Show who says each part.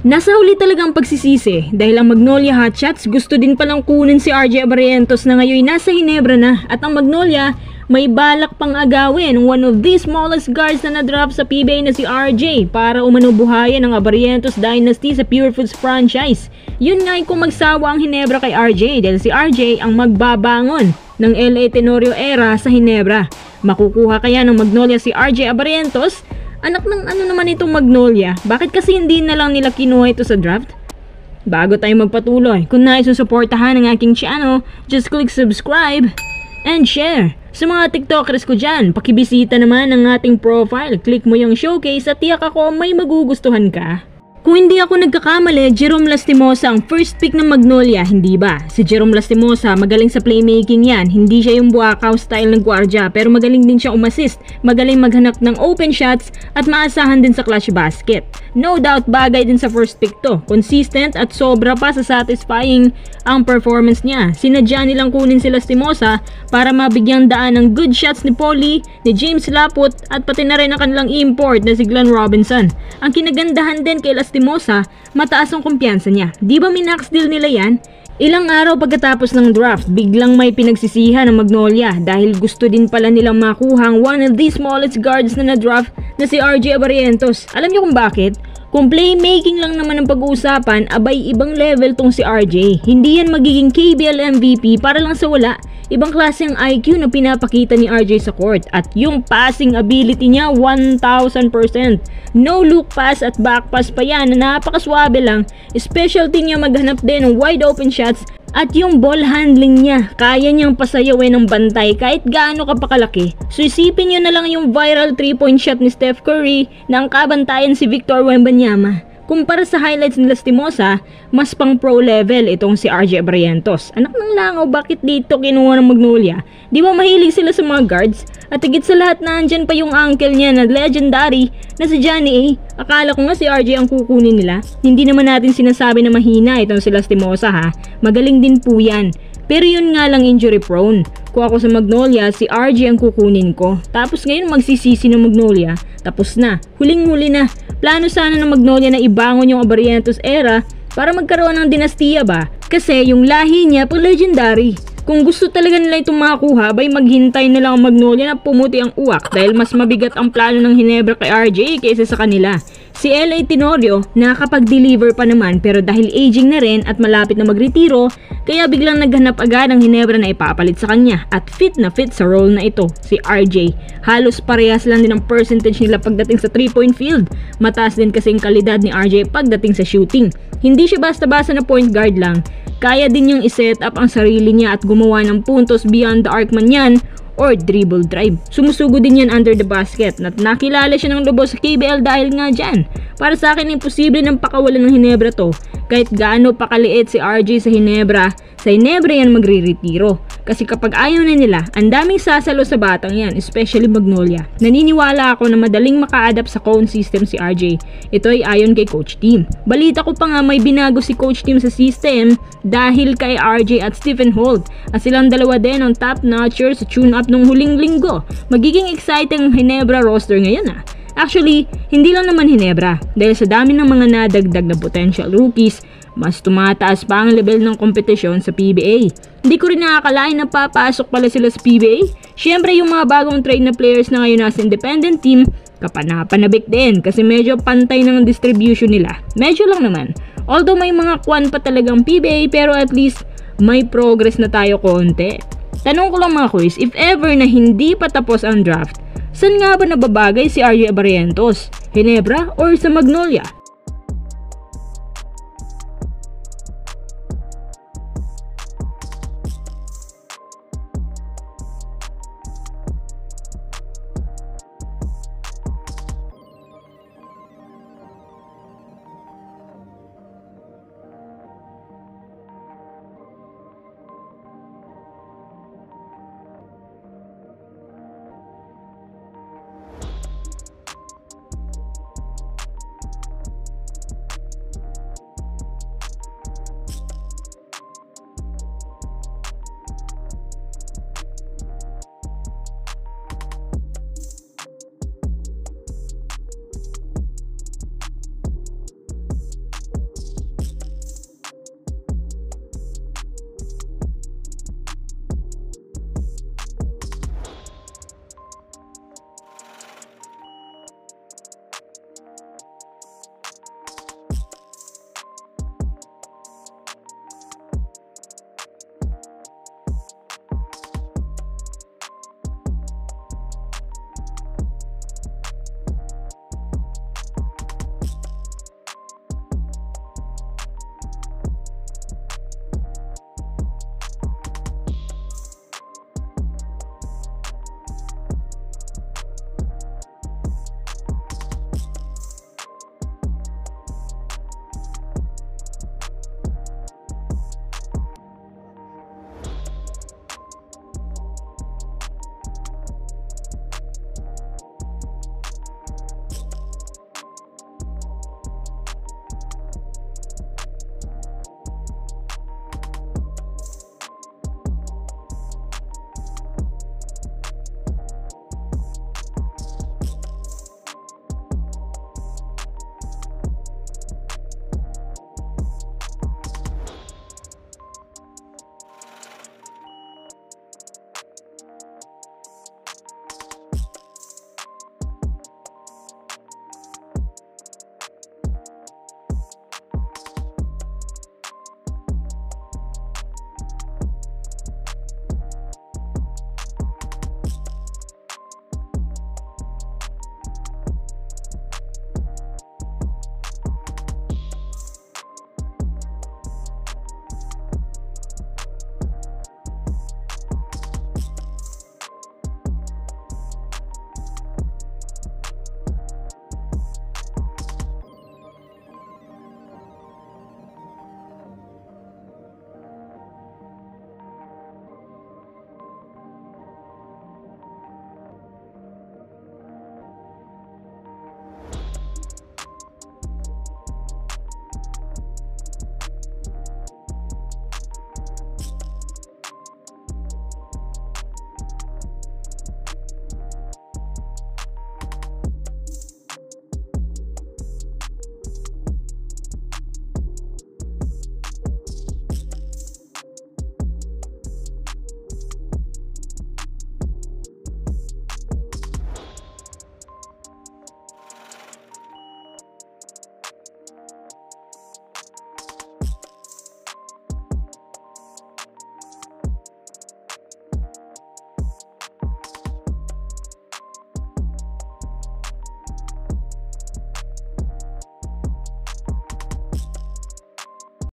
Speaker 1: Nasa huli talagang pagsisisi dahil ang Magnolia Hotshots gusto din palang kunin si RJ Abarientos na ngayon nasa Ginebra na, at ang Magnolia may balak pang agawin one of the smallest guards na na-drop sa PBA na si RJ para umanubuhayan ang Abarientos Dynasty sa Pure Foods franchise. Yun nga kung magsawa ang Ginebra kay RJ dahil si RJ ang magbabangon ng LA Tenorio era sa Ginebra. Makukuha kaya ng Magnolia si RJ Abarientos? Anak ng ano naman itong Magnolia? Bakit kasi hindi na lang nila kinuha ito sa draft? Bago tayo magpatuloy, kung nais susuportahan ang aking channel, just click subscribe and share. Sa mga TikTokers ko dyan, pakibisita naman ang ating profile. Click mo yung showcase at tiyak ako may magugustuhan ka. Kung hindi ako nagkakamali, Jerome Lastimosa ang first pick ng Magnolia, hindi ba? Si Jerome Lastimosa, magaling sa playmaking yan. Hindi siya yung buakaw style ng gwardiya, pero magaling din siya umassist, magaling maghanap ng open shots, at maasahan din sa clutch basket. No doubt, bagay din sa first pick to. Consistent at sobra pa sa satisfying ang performance niya. Sinadya nilang kunin si Lastimosa para mabigyang daan ng good shots ni Paulie, ni James Laput, at pati na rin ang kanilang import na si Glenn Robinson. Ang kinagandahan din kay Lastimosa, mataas ang kumpiyansa niya. Di ba minax deal nila yan? Ilang araw pagkatapos ng draft, biglang may pinagsisihan ng Magnolia dahil gusto din pala nilang makuha ang one of the smallest guards na na-draft na si RJ Abarientos. Alam niyo kung bakit? Kung playmaking lang naman ang pag-uusapan, abay ibang level tong si RJ. Hindi yan magiging KBL MVP para lang sa wala. Ibang klase ang IQ na pinapakita ni RJ sa court, at yung passing ability niya 1000%. No look pass at back pass pa yan na napakaswabe lang. Specialty niya maghanap din ng wide open shots, at yung ball handling niya, kaya niyang pasayawin ng bantay kahit gaano ka pakalaki. So isipin niyo na lang yung viral 3-point shot ni Steph Curry na ang kabantayan si Victor Wembanyama. Kumpara sa highlights ni Lastimosa, mas pang pro level itong si RJ Abarientos. Anak ng langaw, bakit dito kinuha ng Magnolia? Di ba mahilig sila sa mga guards? At higit sa lahat, nandyan pa yung uncle niya na legendary na si Johnny A. Akala ko nga si RJ ang kukunin nila. Hindi naman natin sinasabi na mahina itong si Lastimosa ha. Magaling din po yan. Pero yun nga lang injury prone. Kung ako sa Magnolia, si RJ ang kukunin ko. Tapos ngayon magsisisi ng Magnolia. Tapos na. Huling-huli na. Plano sana ng Magnolia na ibangon yung Abarientos era para magkaroon ng dinastiya ba? Kasi yung lahi niya pang legendary. Kung gusto talaga nila itong makakuha, bay maghintay na lang ang Magnolia na pumuti ang uwak dahil mas mabigat ang plano ng Ginebra kay RJ kaysa sa kanila. Si LA Tenorio nakakapag-deliver pa naman, pero dahil aging na rin at malapit na magretiro, kaya biglang naghanap agad ang Ginebra na ipapalit sa kanya, at fit na fit sa role na ito, si RJ. Halos parehas lang din ang percentage nila pagdating sa 3-point field. Mataas din kasing kalidad ni RJ pagdating sa shooting. Hindi siya basta-basta na point guard lang. Kaya din niyang iset up ang sarili niya at gumawa ng puntos beyond the arc man yan or dribble drive. Sumusugo din yan under the basket, at nakilala siya ng lubos sa KBL dahil nga dyan. Para sa akin, imposible ng pakawalan ng Ginebra to. Kahit gaano pakaliit si RJ sa Ginebra yan magre-retiro. Kasi kapag ayaw na nila, ang daming sasalo sa batang yan, especially Magnolia. Naniniwala ako na madaling maka-adapt sa cone system si RJ. Ito ay ayon kay Coach Tim. Balita ko pa nga may binago si Coach Tim sa system dahil kay RJ at Stephen Holt. At silang dalawa din ang top-notcher sa tune-up nung huling linggo. Magiging exciting ang Ginebra roster ngayon ah. Actually, hindi lang naman Ginebra. Dahil sa dami ng mga nadagdag na potential rookies, mas tumataas pa ang level ng kompetisyon sa PBA. Hindi ko rin nakakalain na papasok pala sila sa PBA. Siyempre yung mga bagong trade na players na ngayon nasa independent team, kapanapanabik din kasi medyo pantay ng distribution nila. Medyo lang naman. Although may mga kwan pa talagang PBA, pero at least may progress na tayo konti. Tanong ko lang mga quiz, if ever na hindi pa tapos ang draft, saan nga ba nababagay si RJ Abarientos? Ginebra or sa Magnolia?